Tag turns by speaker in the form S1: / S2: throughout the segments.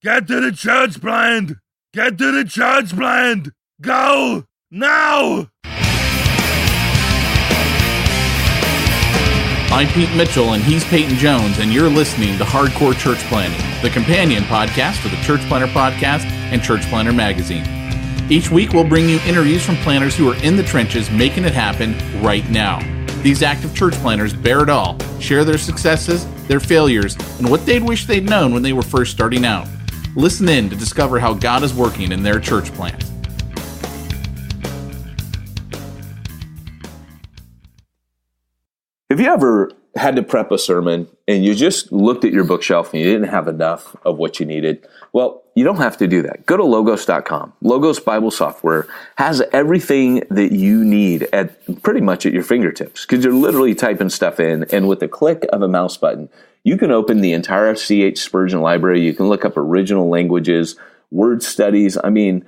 S1: Get to the church blind! Get to the church blind! Go! Now!
S2: I'm Pete Mitchell, and he's Peyton Jones, and you're listening to Hardcore Church Planning, the companion podcast for the Church Planner Podcast and Church Planner Magazine. Each week, we'll bring you interviews from planners who are in the trenches making it happen right now. These active church planners bear it all, share their successes, their failures, and what they'd wish they'd known when they were first starting out. Listen in to discover how God is working in their church plans.
S3: Have you ever had to prep a sermon and you just looked at your bookshelf and you didn't have enough of what you needed? Well, you don't have to do that. Go to logos.com. Logos Bible software has everything that you need at pretty much at your fingertips, because you're literally typing stuff in, and with a click of a mouse button, you can open the entire C.H. Spurgeon library. You can look up original languages, word studies. I mean,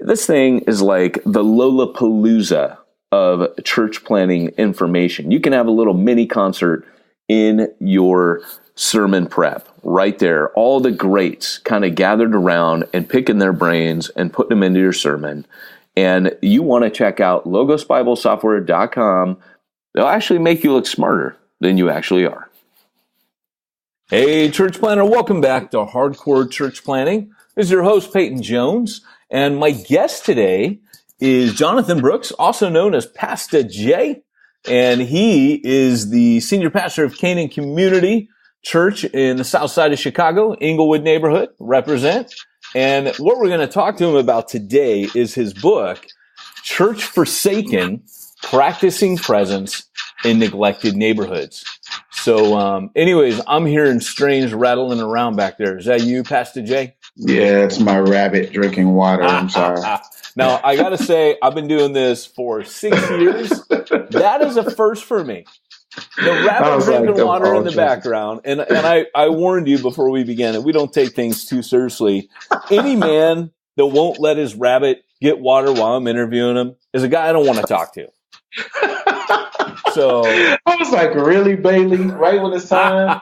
S3: this thing is like the Lollapalooza of church planning information. You can have a little mini concert in your sermon prep right there. All the greats kind of gathered around and picking their brains and putting them into your sermon. And you want to check out logosbiblesoftware.com. They'll actually make you look smarter than you actually are.
S4: Hey, Church Planner, welcome back to Hardcore Church Planning. This is your host, Peyton Jones, and my guest today is Jonathan Brooks, also known as Pastor J, and he is the senior pastor of Canaan Community Church in the south side of Chicago, Inglewood neighborhood, represent. And what we're going to talk to him about today is his book, Church Forsaken, Practicing Presence in Neglected Neighborhoods. So anyways, I'm hearing strange rattling around back there. Is that you, Pastor J?
S5: Yeah, it's my rabbit drinking water. I'm sorry.
S4: Now, I got to say, I've been doing this for 6 years. That is a first for me. The rabbit drinking water in the background. And I warned you before we began that we don't take things too seriously. Any man that won't let his rabbit get water while I'm interviewing him is a guy I don't want to talk to. So
S5: I was like, really, Bailey? Right when it's time?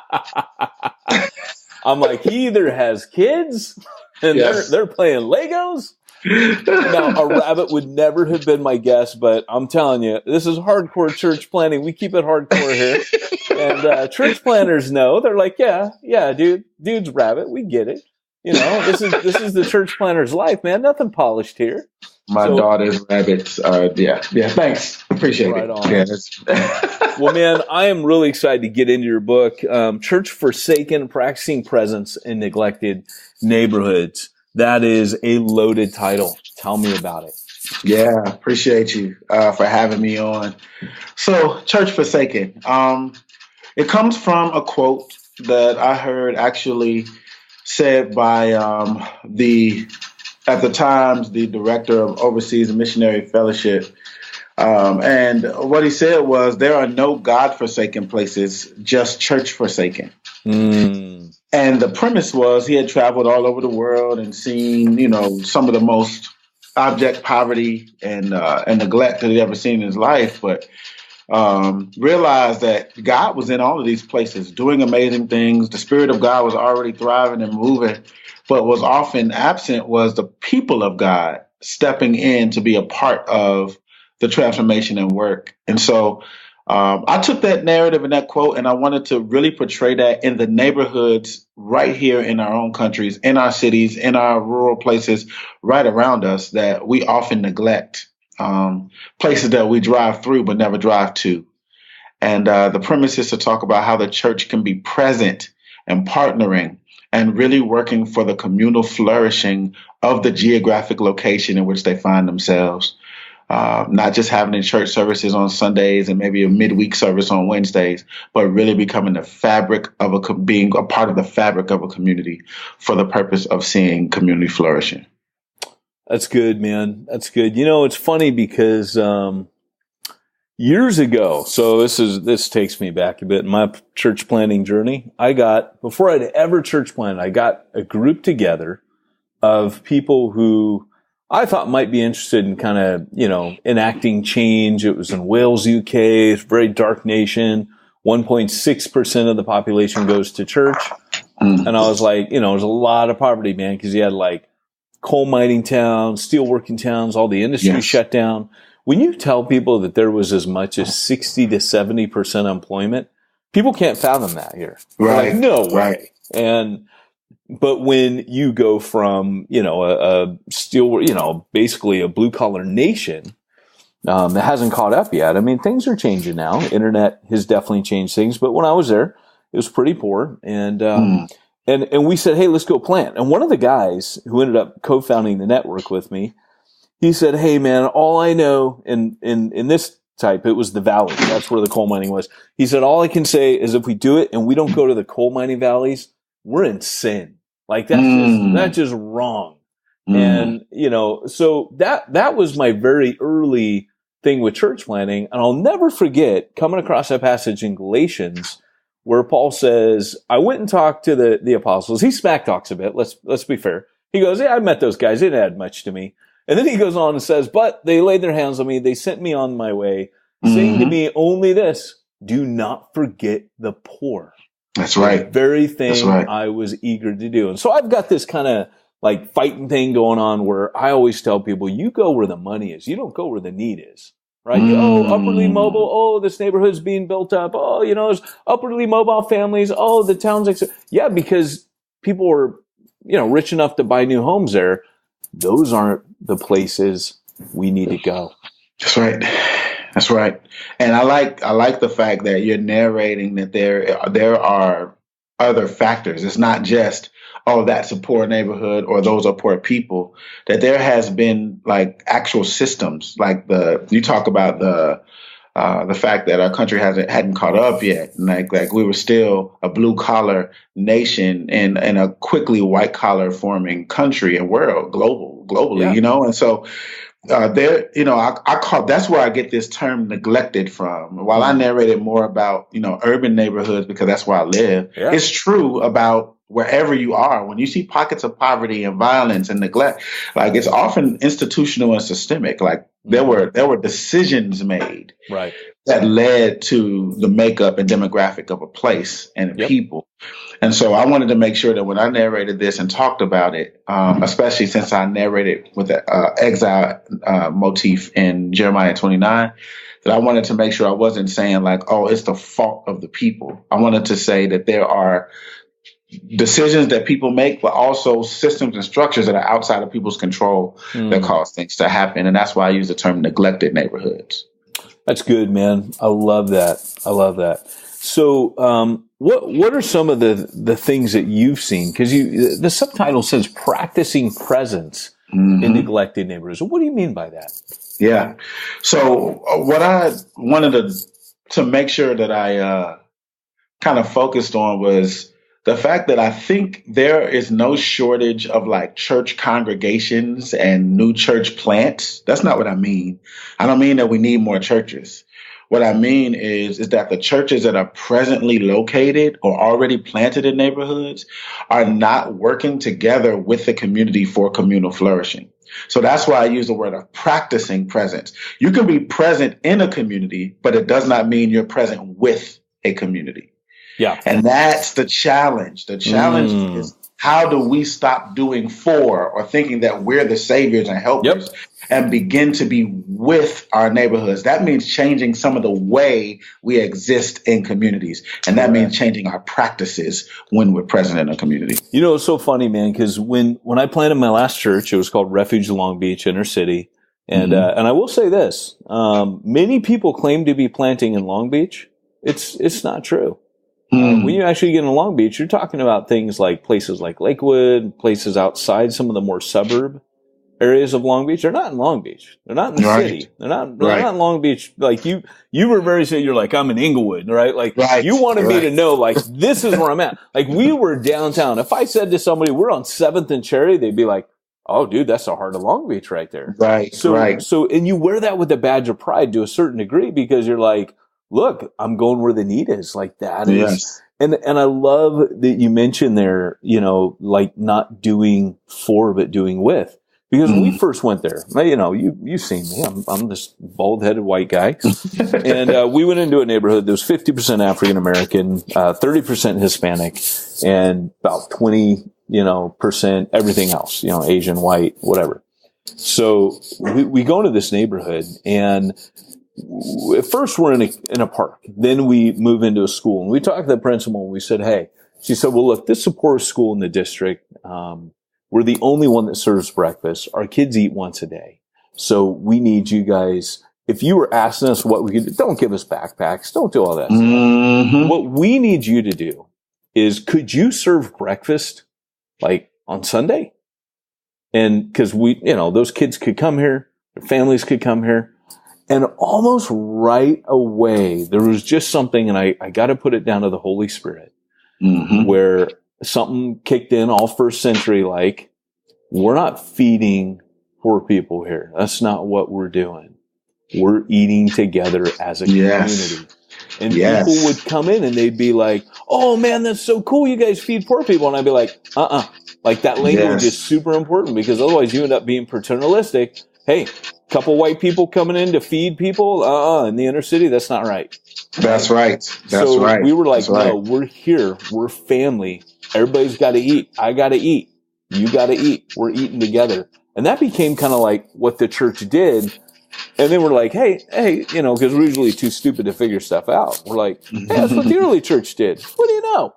S4: I'm like, he either has kids and they're playing Legos. Now, a rabbit would never have been my guess, but I'm telling you, this is hardcore church planning. We keep it hardcore here. And church planners know. They're like, yeah, dude's rabbit. We get it. You know, this is the church planner's life, man. Nothing polished here.
S5: My daughter's rabbits. Yeah. Thanks. Appreciate
S4: right
S5: it.
S4: On.
S5: Yeah,
S4: well, man, I am really excited to get into your book, Church Forsaken, Practicing Presence in Neglected Neighborhoods. That is a loaded title. Tell me about it.
S5: Yeah, appreciate you for having me on. So, Church Forsaken. It comes from a quote that I heard actually said by at the time, the director of Overseas Missionary Fellowship. And what he said was, there are no God-forsaken places, just church-forsaken. And the premise was he had traveled all over the world and seen, some of the most abject poverty and neglect that he'd ever seen in his life, but realized that God was in all of these places doing amazing things. The Spirit of God was already thriving and moving, but was often absent was the people of God stepping in to be a part of the transformation and work. And so I took that narrative and that quote, and I wanted to really portray that in the neighborhoods right here in our own countries, in our cities, in our rural places right around us that we often neglect, places that we drive through but never drive to. And the premise is to talk about how the church can be present and partnering and really working for the communal flourishing of the geographic location in which they find themselves. Not just having the church services on Sundays and maybe a midweek service on Wednesdays, but really becoming the fabric of being a part of the fabric of a community for the purpose of seeing community flourishing.
S4: That's good, man. That's good. It's funny because years ago, so this takes me back a bit in my church planning journey. Before I'd ever church planned, I got a group together of people who I thought might be interested in kind of, enacting change. It was in Wales, UK. It's a very dark nation. 1.6% of the population goes to church. And I was like, there's a lot of poverty, man, because you had like coal mining towns, steel working towns, all the industry shut down. When you tell people that there was as much as 60 to 70% unemployment, people can't fathom that here. Right. Like, no way. But when you go from, a steel, basically a blue collar nation, that hasn't caught up yet. I mean, things are changing now. Internet has definitely changed things. But when I was there, it was pretty poor. And we said, hey, let's go plant. And one of the guys who ended up co-founding the network with me, he said, hey, man, all I know in this type, it was the valley. That's where the coal mining was. He said, all I can say is if we do it and we don't go to the coal mining valleys, we're in sin. Like that's just wrong. And, so that was my very early thing with church planting. And I'll never forget coming across that passage in Galatians where Paul says, I went and talked to the apostles. He smack talks a bit. Let's be fair. He goes, yeah, I met those guys. They didn't add much to me. And then he goes on and says, but they laid their hands on me. They sent me on my way, saying to me only this, do not forget the poor.
S5: That's right.
S4: The very thing I was eager to do. And so I've got this kind of like fighting thing going on where I always tell people, you go where the money is. You don't go where the need is. Right? Upwardly mobile. Oh, this neighborhood's being built up. Oh, there's upwardly mobile families. Oh, the town's yeah, because people are, rich enough to buy new homes there. Those aren't the places we need to go.
S5: That's right. That's right. And I like the fact that you're narrating that there are other factors. It's not just, oh, that's a poor neighborhood or those are poor people, that there has been like actual systems, like you talk about the fact that our country hadn't caught up yet. And like we were still a blue collar nation in a quickly white collar forming country and world globally, and so I call that's where I get this term neglected from. While I narrated more about, urban neighborhoods because that's where I live, it's true about wherever you are. When you see pockets of poverty and violence and neglect, like it's often institutional and systemic. Like there were decisions made that led to the makeup and demographic of a place and people. And so I wanted to make sure that when I narrated this and talked about it, especially since I narrated with the exile motif in Jeremiah 29, that I wanted to make sure I wasn't saying like, oh, it's the fault of the people. I wanted to say that there are decisions that people make, but also systems and structures that are outside of people's control that cause things to happen. And that's why I use the term neglected neighborhoods.
S4: That's good, man. I love that. So, what are some of the things that you've seen? Because the subtitle says practicing presence in neglected neighborhoods. What do you mean by that?
S5: Yeah. So what I wanted to make sure that I kind of focused on was the fact that I think there is no shortage of like church congregations and new church plants. That's not what I mean. I don't mean that we need more churches. What I mean is that the churches that are presently located or already planted in neighborhoods are not working together with the community for communal flourishing. So that's why I use the word of practicing presence. You can be present in a community, but it does not mean you're present with a community.
S4: Yeah.
S5: And that's the challenge. The challenge is how do we stop doing for or thinking that we're the saviors and helpers and begin to be with our neighborhoods? That means changing some of the way we exist in communities. And that means changing our practices when we're present in a community.
S4: It's so funny, man, because when I planted my last church, it was called Refuge Long Beach, Inner City. And and I will say this, many people claim to be planting in Long Beach. It's not true. When you actually get in Long Beach, you're talking about things like places like Lakewood, places outside some of the more suburb areas of Long Beach. They're not in Long Beach. They're not in the city. They're not in Long Beach. Like you were very saying, you're like, I'm in Inglewood, right? Like you wanted me to know, like, this is where I'm at. Like we were downtown. If I said to somebody, we're on 7th and Cherry, they'd be like, oh, dude, that's the heart of Long Beach right there. So, and you wear that with a badge of pride to a certain degree because you're like, look, I'm going where the need is. Like that is, and I love that you mentioned there, like not doing for, but doing with, Because when we first went there, you've seen me. I'm this bald-headed white guy. And we went into a neighborhood that was 50% African-American, 30% Hispanic, and about 20% everything else, Asian, white, whatever. So we go into this neighborhood, and at first we're in a park. Then we move into a school. And we talked to the principal, and we said, hey, she said, well, look, this is the poorest school in the district. We're the only one that serves breakfast. Our kids eat once a day. So we need you guys. If you were asking us what we could do, don't give us backpacks. Don't do all that stuff. What we need you to do is, could you serve breakfast like on Sunday? And cause those kids could come here, their families could come here. And almost right away, there was just something, and I got to put it down to the Holy Spirit, where something kicked in all first century, like, we're not feeding poor people here. That's not what we're doing. We're eating together as a community. And people would come in and they'd be like, oh man, that's so cool. You guys feed poor people. And I'd be like, like that language is super important, because otherwise you end up being paternalistic. Hey, couple white people coming in to feed people in the inner city. That's not right.
S5: That's right.
S4: So we were like, no, we're here. We're family. Everybody's got to eat. I got to eat. You got to eat. We're eating together. And that became kind of like what the church did. And then we're like, hey, because we're usually too stupid to figure stuff out. We're like, hey, that's what the early church did. What do you know?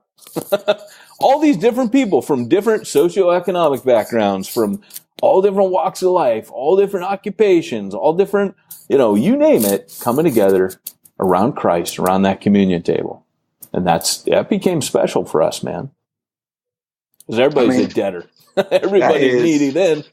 S4: All these different people from different socioeconomic backgrounds, from all different walks of life, all different occupations, all different, you name it, coming together around Christ, around that communion table. And that became special for us, man. Because everybody's a debtor. Everybody's needy then.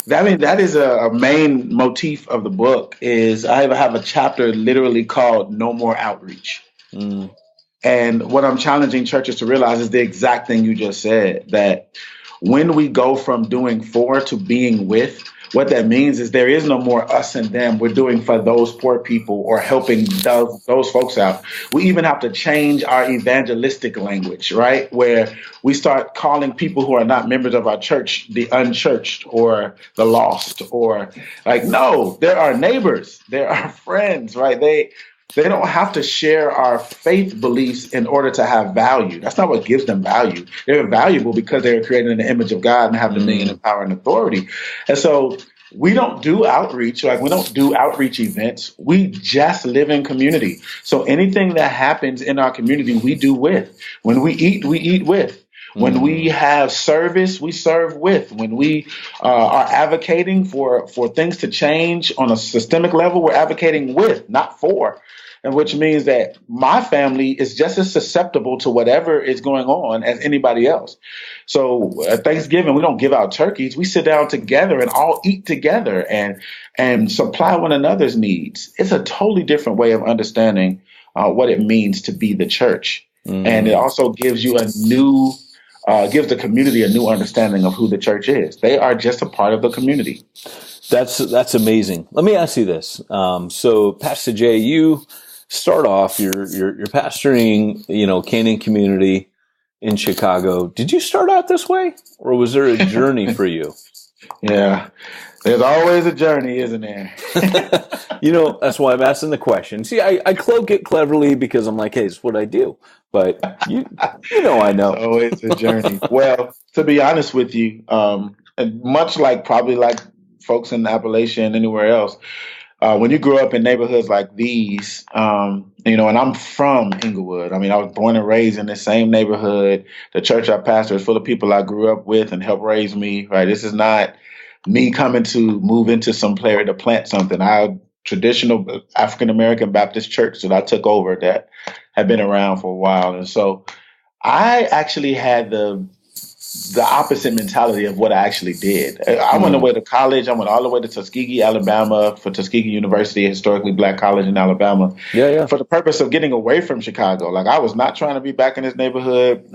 S5: That is a main motif of the book. Is I have a chapter literally called "No More Outreach," and what I'm challenging churches to realize is the exact thing you just said. That when we go from doing for to being with, what that means is there is no more us and them. We're doing for those poor people or helping those folks out. We even have to change our evangelistic language, right? Where we start calling people who are not members of our church the unchurched or the lost, or like, no, they're our neighbors. They're our friends, right? They don't have to share our faith beliefs in order to have value. That's not what gives them value. They're valuable because they're created in the image of God and have dominion and power and authority. And so we don't do outreach, we don't do outreach events. We just live in community. So anything that happens in our community, we do with. When we eat with. When we have service, we serve with. When we are advocating for things to change on a systemic level, we're advocating with, not for. And which means that my family is just as susceptible to whatever is going on as anybody else. So at Thanksgiving, we don't give out turkeys. We sit down together and all eat together and supply one another's needs. It's a totally different way of understanding what it means to be the church. And it also gives you gives the community a new understanding of who the church is. They are just a part of the community.
S4: That's amazing. Let me ask you this. So Pastor Jay, you start off, you're pastoring, Canaan community in Chicago. Did you start out this way, or was there a journey for you?
S5: Yeah, there's always a journey, isn't there?
S4: That's why I'm asking the question. See, I cloak it cleverly because I'm like, hey, it's what I do. But I know.
S5: It's always a journey. Well, to be honest with you, and much like probably like folks in Appalachia and anywhere else, when you grow up in neighborhoods like these, and I'm from Inglewood. I was born and raised in the same neighborhood. The church I pastor is full of people I grew up with and helped raise me, right? This is not me coming to move into some place to plant something. Traditional African-American Baptist church that I took over that had been around for a while. And so I actually had the opposite mentality of what I actually did. I went away to college. I went all the way to Tuskegee, Alabama, for Tuskegee University, a historically black college in Alabama, for the purpose of getting away from Chicago. Like, I was not trying to be back in this neighborhood.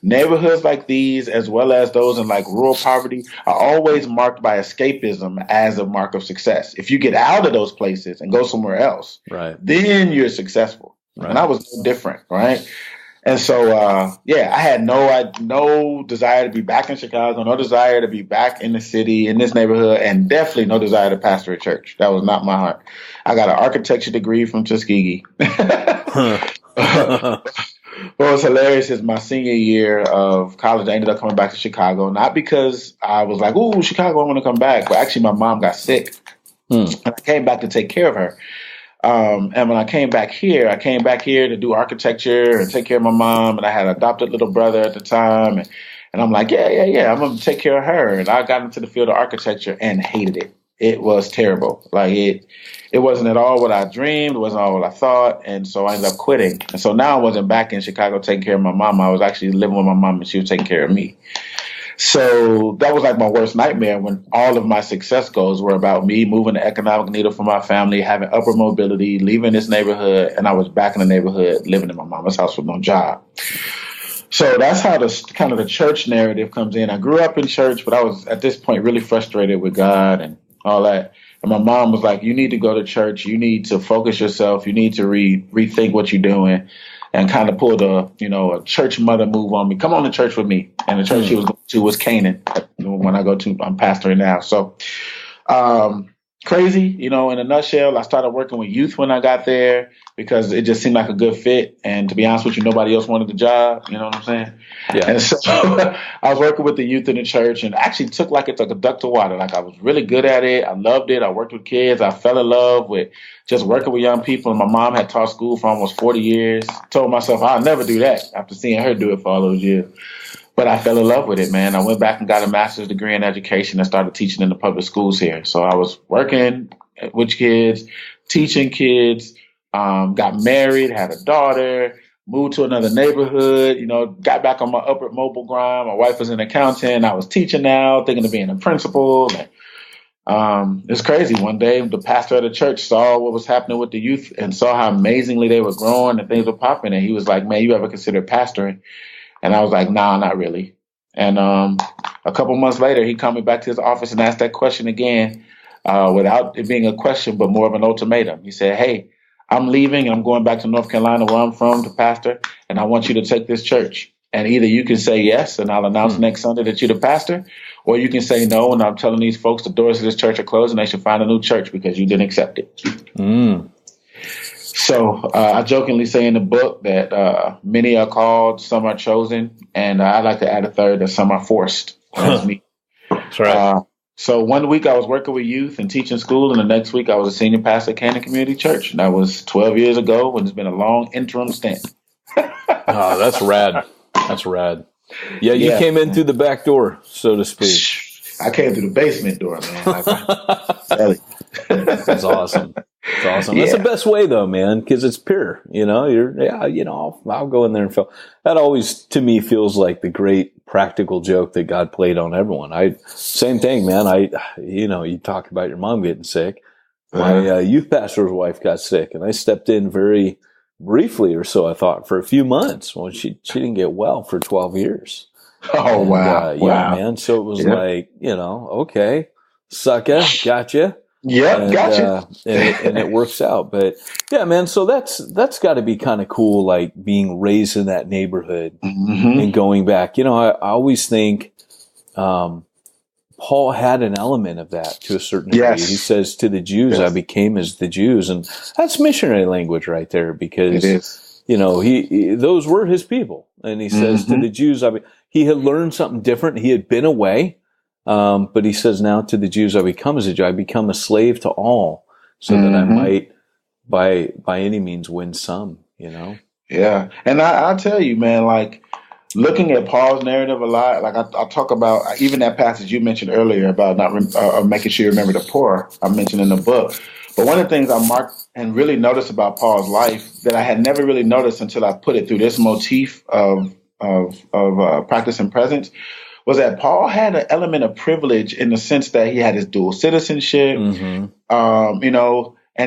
S5: Neighborhoods like these, as well as those in like rural poverty, are always marked by escapism as a mark of success. If you get out of those places and go somewhere else, then you're successful. Right. And I was no different, right? And so, I had no desire to be back in Chicago, no desire to be back in the city, in this neighborhood, and definitely no desire to pastor a church. That was not my heart. I got an architecture degree from Tuskegee. What was hilarious is my senior year of college, I ended up coming back to Chicago, not because I was like, "Ooh, Chicago, I want to come back," but actually my mom got sick, and I came back to take care of her. And when I came back here to do architecture and take care of my mom, and I had an adopted little brother at the time, and I'm like, yeah, I'm going to take care of her. And I got into the field of architecture and hated it. It was terrible. Like it wasn't at all what I dreamed. It wasn't all what I thought. And so I ended up quitting. And so now I wasn't back in Chicago taking care of my mom. I was actually living with my mom, and she was taking care of me. So that was like my worst nightmare, when all of my success goals were about me moving the economic needle for my family, having upward mobility, leaving this neighborhood, and I was back in the neighborhood living in my mama's house with no job. So that's how the church narrative comes in. I grew up in church, but I was at this point really frustrated with God and all that. And my mom was like, "You need to go to church. You need to focus yourself. You need to rethink what you're doing." And kind of pulled a church mother move on me. Come on to church with me. And the church she was going to was Canaan. When I go to, I'm pastoring now. So crazy, in a nutshell. I started working with youth when I got there because it just seemed like a good fit. And to be honest with you, nobody else wanted the job. You know what I'm saying? Yeah. And so I was working with the youth in the church, and actually took it like a duck to water. Like, I was really good at it. I loved it. I worked with kids. I fell in love with just working with young people. And my mom had taught school for almost 40 years. Told myself I'll never do that after seeing her do it for all those years. But I fell in love with it, man. I went back and got a master's degree in education and started teaching in the public schools here. So I was working with kids, teaching kids, got married, had a daughter, moved to another neighborhood, got back on my upward mobile grind. My wife was an accountant. I was teaching now, thinking of being a principal. And it's crazy. One day, the pastor of the church saw what was happening with the youth and saw how amazingly they were growing and things were popping. And he was like, "Man, you ever consider pastoring?" And I was like, "Nah, not really." And a couple months later, he called me back to his office and asked that question again, without it being a question, but more of an ultimatum. He said, "Hey, I'm leaving. I'm going back to North Carolina, where I'm from, to pastor, and I want you to take this church. And either you can say yes, and I'll announce next Sunday that you're the pastor, or you can say no, and I'm telling these folks the doors of this church are closed and they should find a new church because you didn't accept it." So I jokingly say in the book that many are called, some are chosen, and I like to add a third that some are forced. That's me.
S4: That's right.
S5: So one week I was working with youth and teaching school, and the next week I was a senior pastor at Canaan Community Church. And that was 12 years ago, and it's been a long interim stint.
S4: Oh, that's rad. That's rad. Yeah, you came in through the back door, so to speak.
S5: I came through the basement door, man.
S4: That's awesome. It's awesome. That's the best way, though, man, because it's pure. I'll go in there and feel that. Always, to me, feels like the great practical joke that God played on everyone. Same thing, man. You talk about your mom getting sick. My youth pastor's wife got sick, and I stepped in very briefly or so. I thought for a few months. Well, she didn't get well for 12 years.
S5: Oh, and, wow.
S4: Yeah, man. So it was like, okay, sucker, gotcha.
S5: Yeah, gotcha.
S4: And it works out. But yeah, man, so that's got to be kind of cool, like being raised in that neighborhood and going back. I always think Paul had an element of that to a certain degree.
S5: Yes.
S4: He says, "To the Jews, I became as the Jews." And that's missionary language right there, because, those were his people. And he says, "To the Jews, he had learned something different. He had been away. But he says, "Now to the Jews I become as a Jew. I become a slave to all, so that I might, by any means, win some."
S5: Yeah, and I'll tell you, man. Like, looking at Paul's narrative a lot. Like, I'll talk about even that passage you mentioned earlier about not making sure you remember the poor. I mentioned in the book. But one of the things I marked and really noticed about Paul's life that I had never really noticed until I put it through this motif of practice and presence was that Paul had an element of privilege in the sense that he had his dual citizenship, and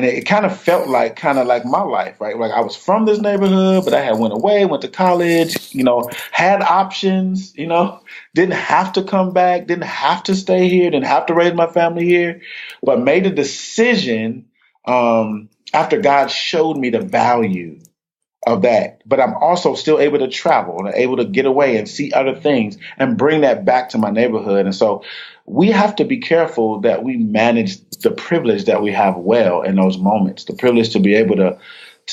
S5: it kind of felt like my life, right? Like, I was from this neighborhood, but I had went away, went to college, had options, didn't have to come back, didn't have to stay here, didn't have to raise my family here, but made a decision after God showed me the value of that, but I'm also still able to travel and able to get away and see other things and bring that back to my neighborhood. And so we have to be careful that we manage the privilege that we have well in those moments, the privilege to be able to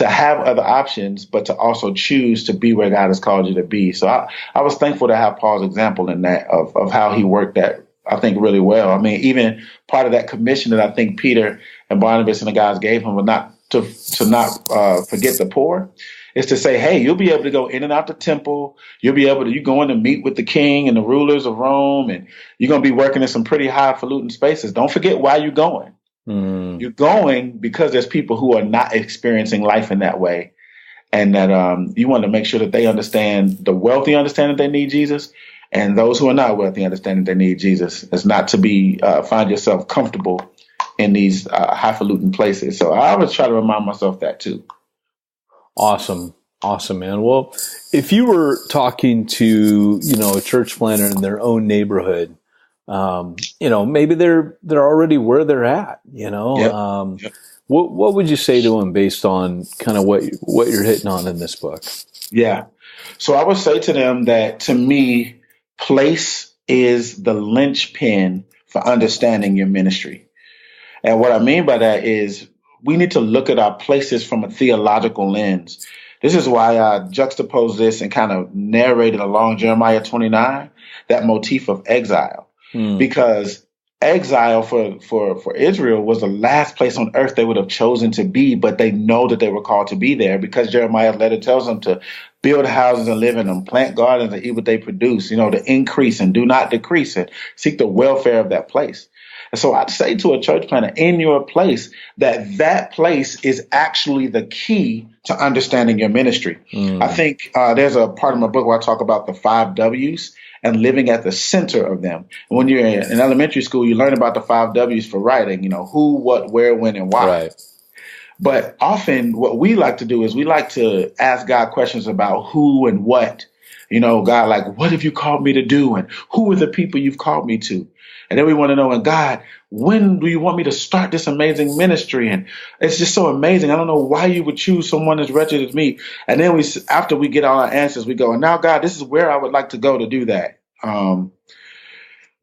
S5: have other options, but to also choose to be where God has called you to be. So I was thankful to have Paul's example in that of how he worked that, I think, really well. I mean, even part of that commission that I think Peter and Barnabas and the guys gave him was not to forget the poor. Is to say, hey, you'll be able to go in and out the temple. You'll be able to, you go in to meet with the king and the rulers of Rome, and you're going to be working in some pretty highfalutin spaces. Don't forget why you're going. You're going because there's people who are not experiencing life in that way. And that you want to make sure that they understand, the wealthy understand that they need Jesus, and those who are not wealthy understand that they need Jesus. It's not to be find yourself comfortable in these highfalutin places. So I always try to remind myself that too.
S4: Awesome, man. Well, if you were talking to, a church planter in their own neighborhood, maybe they're already where they're at,
S5: Yep.
S4: What would you say to them based on kind of what you're hitting on in this book?
S5: Yeah. So I would say to them that, to me, place is the linchpin for understanding your ministry. And what I mean by that is we need to look at our places from a theological lens. This is why I juxtaposed this and kind of narrated along Jeremiah 29, that motif of exile, because exile for Israel was the last place on earth they would have chosen to be, but they know that they were called to be there because Jeremiah's letter tells them to build houses and live in them, plant gardens and eat what they produce, to increase and do not decrease, and seek the welfare of that place. And so I'd say to a church planter in your place that place is actually the key to understanding your ministry. I think there's a part of my book where I talk about the 5 W's and living at the center of them. And when you're in elementary school, you learn about the 5 W's for writing, who, what, where, when, and why. Right. But often what we like to do is we like to ask God questions about who and what. God, like, what have you called me to do? And who are the people you've called me to? And then we want to know, and God, when do you want me to start this amazing ministry? And it's just so amazing. I don't know why you would choose someone as wretched as me. And then after we get all our answers, we go, and now, God, this is where I would like to go to do that.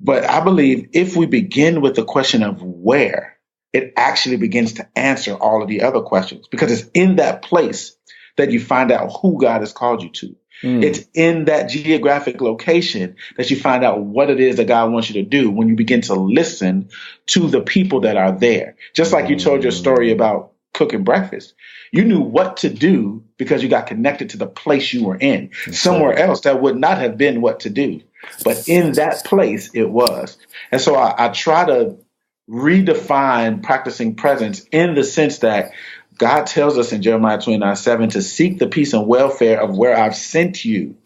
S5: But I believe if we begin with the question of where, it actually begins to answer all of the other questions, because it's in that place that you find out who God has called you to. It's in that geographic location that you find out what it is that God wants you to do when you begin to listen to the people that are there. Just like you told your story about cooking breakfast. You knew what to do because you got connected to the place you were in. Somewhere else that would not have been what to do. But in that place, it was. And so I try to redefine practicing presence in the sense that God tells us in Jeremiah 29:7 to seek the peace and welfare of where I've sent you,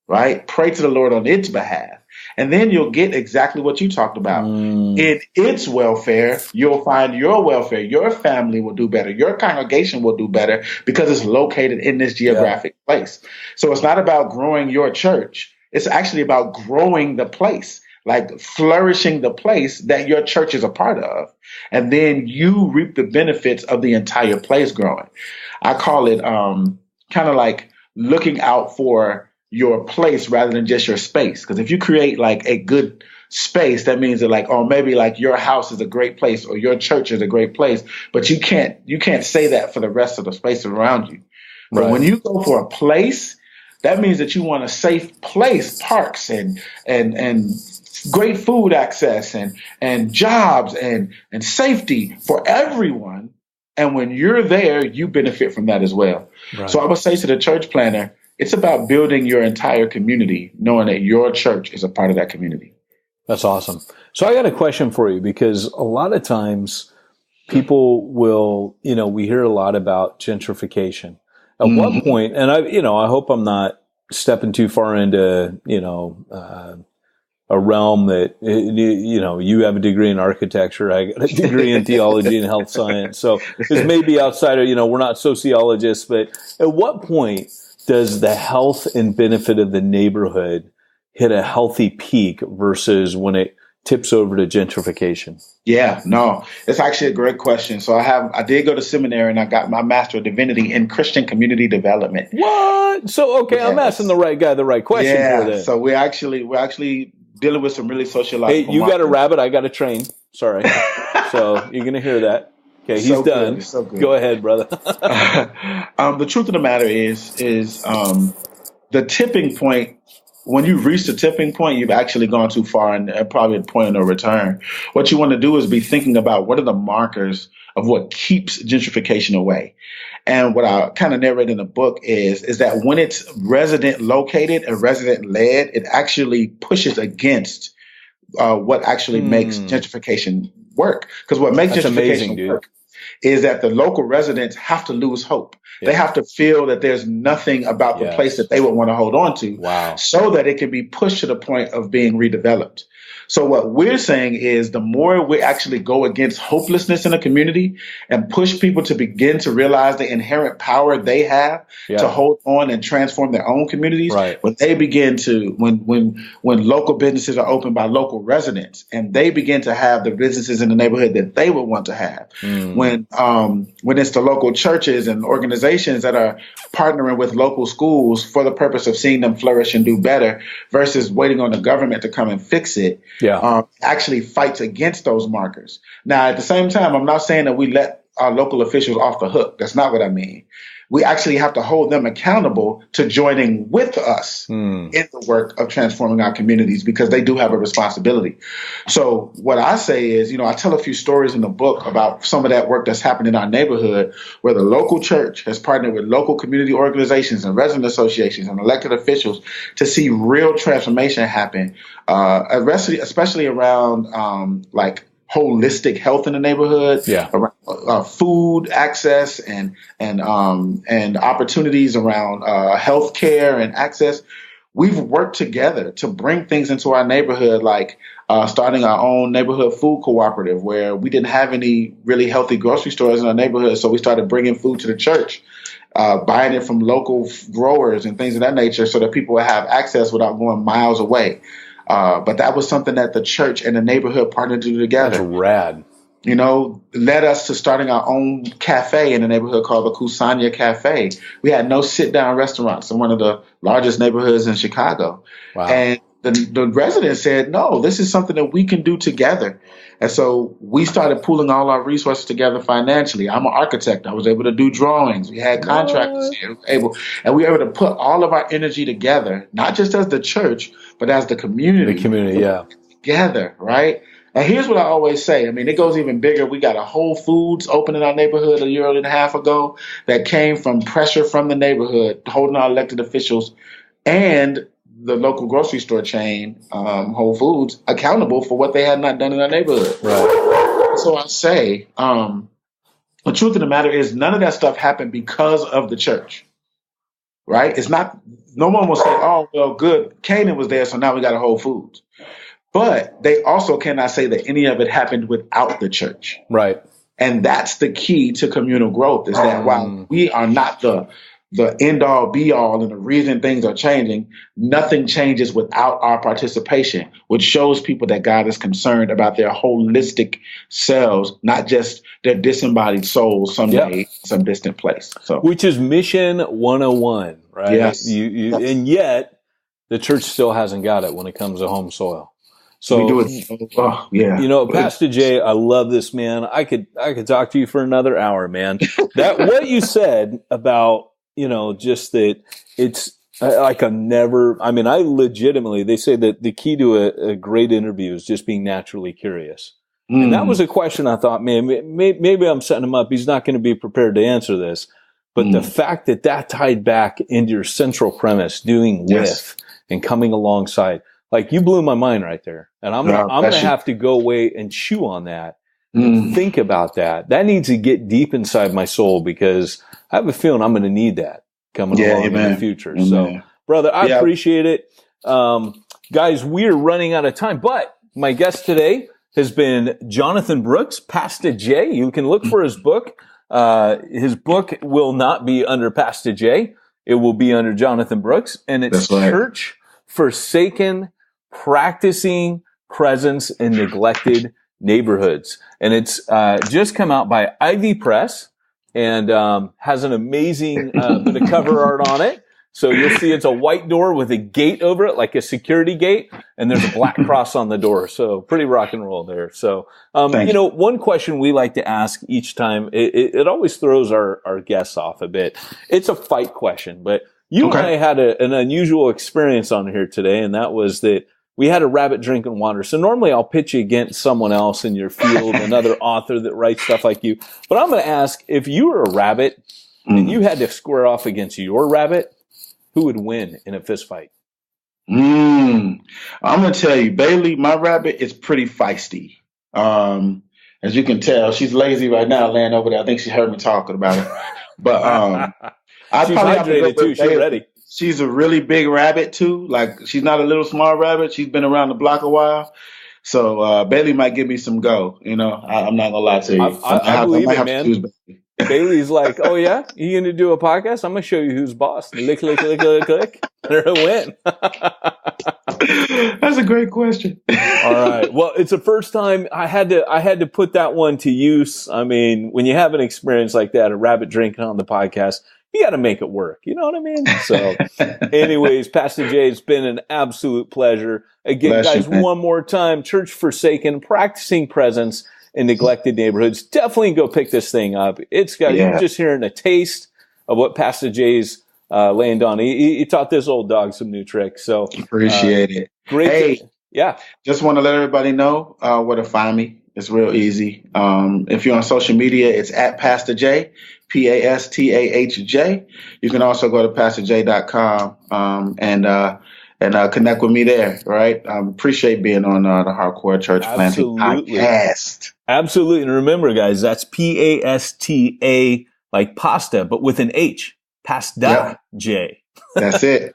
S5: right? Pray to the Lord on its behalf. And then you'll get exactly what you talked about. In its welfare, you'll find your welfare. Your family will do better. Your congregation will do better because it's located in this geographic place. So it's not about growing your church. It's actually about growing the place, like flourishing the place that your church is a part of. And then you reap the benefits of the entire place growing. I call it kind of like looking out for your place rather than just your space. Because if you create like a good space, that means that like, oh, maybe like your house is a great place or your church is a great place, but you can't say that for the rest of the space around you. But when you go for a place, that means that you want a safe place, parks and great food access and jobs and safety for everyone. And when you're there, you benefit from that as well. Right. So I would say to the church planner, it's about building your entire community, knowing that your church is a part of that community.
S4: That's awesome. So I got a question for you, because a lot of times people will, we hear a lot about gentrification. At what point, and I hope I'm not stepping too far into, a realm that, you have a degree in architecture, I got a degree in theology and health science. So this may be outside of, we're not sociologists, but at what point does the health and benefit of the neighborhood hit a healthy peak versus when it tips over to gentrification?
S5: Yeah, no, it's actually a great question. So I did go to seminary and I got my Master of Divinity in Christian Community Development.
S4: What? So, okay, I'm asking the right guy the right question for this.
S5: So we're actually dealing with some really sociological.
S4: Hey, you got a rabbit, I got a train. Sorry. So you're going to hear that. Okay, he's done.
S5: Good, so good.
S4: Go ahead, brother.
S5: The truth of the matter is the tipping point. When you reach the tipping point, you've actually gone too far and probably a point of no return. What you want to do is be thinking about what are the markers of what keeps gentrification away. And what I kind of narrate in the book is that when it's resident located and resident led, it actually pushes against what actually makes gentrification work. Because what makes gentrification work is that the local residents have to lose hope. Yeah. They have to feel that there's nothing about the place that they would want to hold on to so that it can be pushed to the point of being redeveloped. So what we're saying is the more we actually go against hopelessness in a community and push people to begin to realize the inherent power they have to hold on and transform their own communities, when they begin to, when local businesses are opened by local residents and they begin to have the businesses in the neighborhood that they would want to have, when it's the local churches and organizations that are partnering with local schools for the purpose of seeing them flourish and do better versus waiting on the government to come and fix it, actually fights against those markers. Now, at the same time, I'm not saying that we let our local officials off the hook. That's not what I mean. We actually have to hold them accountable to joining with us in the work of transforming our communities because they do have a responsibility. So what I say is, I tell a few stories in the book about some of that work that's happened in our neighborhood where the local church has partnered with local community organizations and resident associations and elected officials to see real transformation happen, especially around like holistic health in the neighborhood, around food access and opportunities around health care and access. We've worked together to bring things into our neighborhood, like starting our own neighborhood food cooperative where we didn't have any really healthy grocery stores in our neighborhood. So we started bringing food to the church, buying it from local growers and things of that nature so that people would have access without going miles away. But that was something that the church and the neighborhood partnered to do together.
S4: That's rad.
S5: Led us to starting our own cafe in the neighborhood called the Kusanya Cafe. We had no sit-down restaurants in one of the largest neighborhoods in Chicago. Wow. And the residents said, no, this is something that we can do together. And so we started pooling all our resources together financially. I'm an architect. I was able to do drawings. We had contractors here. And we were able to put all of our energy together, not just as the church, but as the community.
S4: The community,
S5: together, right? And here's what I always say. I mean, it goes even bigger. We got a Whole Foods open in our neighborhood a year and a half ago that came from pressure from the neighborhood, holding our elected officials and the local grocery store chain, Whole Foods, accountable for what they had not done in our neighborhood.
S4: Right.
S5: So I say, the truth of the matter is none of that stuff happened because of the church, right? It's not, no one will say, oh, well, good, Canaan was there, so now we got a Whole Foods. But they also cannot say that any of it happened without the church.
S4: Right.
S5: And that's the key to communal growth is that while we are not the end all be all and the reason things are changing, nothing changes without our participation, which shows people that God is concerned about their holistic selves, not just their disembodied souls someday in some distant place. So,
S4: which is mission 101, right?
S5: Yes.
S4: And yet the church still hasn't got it when it comes to home soil. So,
S5: we do it.
S4: Pastor Jay, I love this, man. I could talk to you for another hour, man. That what you said about, just that it's like I legitimately, they say that the key to a great interview is just being naturally curious. And that was a question I thought, man, maybe I'm setting him up. He's not going to be prepared to answer this. But the fact that tied back into your central premise, doing with and coming alongside, like you blew my mind right there. And I'm going to have to go away and chew on that and think about that. That needs to get deep inside my soul because I have a feeling I'm going to need that coming along in the future. Amen. So, brother, I appreciate it. Guys, we're running out of time, but my guest today has been Jonathan Brooks, Pastor J. You can look for his book. His book will not be under Pastor J. It will be under Jonathan Brooks, and it's Church Forsaken, Practicing Presence in Neglected Neighborhoods. And it's just come out by Ivy Press and has an amazing bit of cover art on it. So you'll see it's a white door with a gate over it, like a security gate, and there's a black cross on the door. So pretty rock and roll there. So, one question we like to ask each time, it always throws our guests off a bit. It's a fight question, but you and I had an unusual experience on here today, and that was that we had a rabbit drinking water. So normally I'll pitch you against someone else in your field, another author that writes stuff like you. But I'm going to ask, if you were a rabbit and you had to square off against your rabbit, who would win in a fist fight?
S5: I'm going to tell you, Bailey, my rabbit, is pretty feisty. As you can tell, she's lazy right now, laying over there. I think she heard me talking about it. But
S4: she's hydrated too. She's ready.
S5: She's a really big rabbit too. Like, she's not a little small rabbit. She's been around the block a while. So Bailey might give me some go. I'm not going to lie to you.
S4: I believe it, man. Bailey's like, oh yeah, you going to do a podcast? I'm going to show you who's boss. Lick, lick, lick, lick, lick. They're a win.
S5: That's a great question.
S4: All right. Well, it's the first time I had to put that one to use. I mean, when you have an experience like that, a rabbit drinking on the podcast, you got to make it work. You know what I mean? So anyways, Pastor Jay, it's been an absolute pleasure. Again, guys, one more time, Church Forsaken, Practicing Presence in Neglected Neighborhoods. Definitely go pick this thing up. It's got, you're just hearing a taste of what Pastor Jay's laying down. He taught this old dog some new tricks. So
S5: appreciate it.
S4: Great.
S5: Just want to let everybody know where to find me. It's real easy. If you're on social media, it's at Pastor J, PASTAHJ. You can also go to PastorJ.com and connect with me there. Right. Appreciate being on the Hardcore Church Planting Podcast.
S4: Absolutely. And remember, guys, that's PASTA, like pasta, but with an H. Pasta J.
S5: That's it.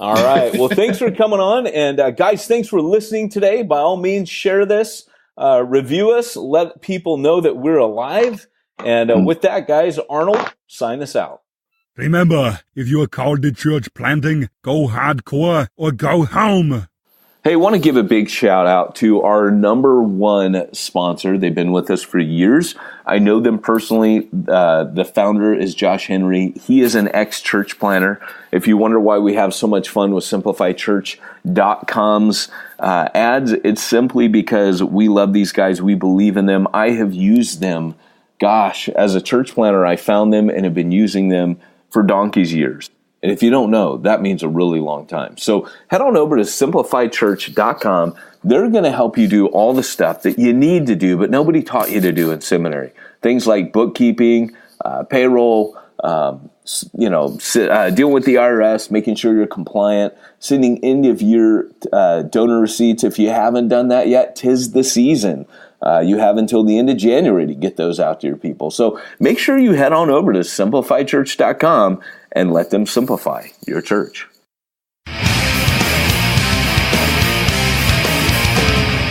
S4: All right. Well, thanks for coming on. And guys, thanks for listening today. By all means, share this, review us, let people know that we're alive. And with that, guys, Arnold, sign us out.
S1: Remember, if you are called to church planting, go hardcore or go home.
S3: Hey, I want to give a big shout out to our number one sponsor. They've been with us for years. I know them personally. The founder is Josh Henry. He is an ex-church planner. If you wonder why we have so much fun with SimplifyChurch.com's ads, it's simply because we love these guys. We believe in them. I have used them. Gosh, as a church planner, I found them and have been using them for donkey's years. And if you don't know, that means a really long time. So head on over to SimplifyChurch.com. They're going to help you do all the stuff that you need to do, but nobody taught you to do in seminary. Things like bookkeeping, payroll, dealing with the IRS, making sure you're compliant, sending end-of-year donor receipts. If you haven't done that yet, 'tis the season. You have until the end of January to get those out to your people. So make sure you head on over to SimplifyChurch.com and let them simplify your church.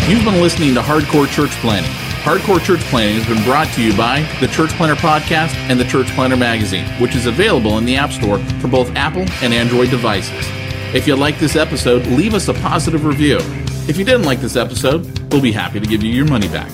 S2: You've been listening to Hardcore Church Planning. Hardcore Church Planning has been brought to you by the Church Planner Podcast and the Church Planner Magazine, which is available in the App Store for both Apple and Android devices. If you like this episode, leave us a positive review. If you didn't like this episode, we'll be happy to give you your money back.